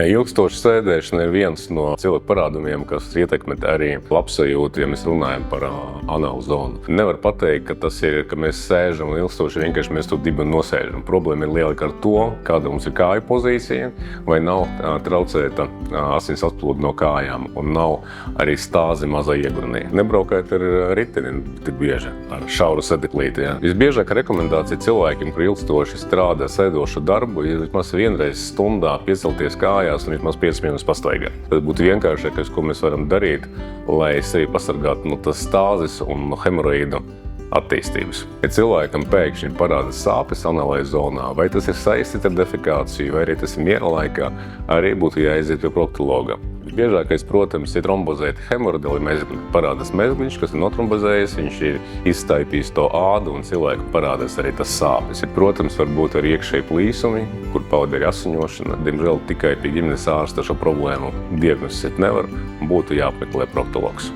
Ilgstoša sēdēšana ir viens no cilvēku parādumiem, kas ietekmē arī labsajūtu, ja mēs runājam par anālu zonu. Nevar pateikt, ka tas ir, ka mēs sēžam un ilgstoši vienkārši mēs to dibenu nosēžam. Problēma ir lielāka ar to, kāda mums ir kāju pozīcija, vai nav traucēta asins atplūde no kājām un nav arī stāzi mazā iegrunī. Nebraukājot ar riteni, tik bieži ar šauru sedeklīti. Ja. Visbiežākā rekomendācija cilvēkiem, kur ilgstoši strādā sēdošu darbu, ir vismaz vienreiz stundā piecelties kājās un vismaz 5 minūtes pastaigāt. Tas būtu vienkāršākais, ko mēs varam darīt, lai sevi pasargātu no tas stāzes un no hemoroīdu attīstības. Ja cilvēkam pēkšņi parādās sāpes anālajā zonā, vai tas ir saistīts ar defekāciju, vai arī tas ir miera laikā, arī būtu jāaiziet pie proktologa. Biežākais, protams, ir trombozēti hemoroidāli mezgli. Parādās mezgliņš, kas ir notrombozējies, viņš ir izstaipījis to ādu un cilvēku parādās arī tas sāpes. Protams, var būt arī iekšēji plīsumi, kur pavada arī asiņošana. Diemžēl tikai pie ģimenes ārsta šo problēmu diagnosticēt nevar, būtu jāapmeklē proktologs.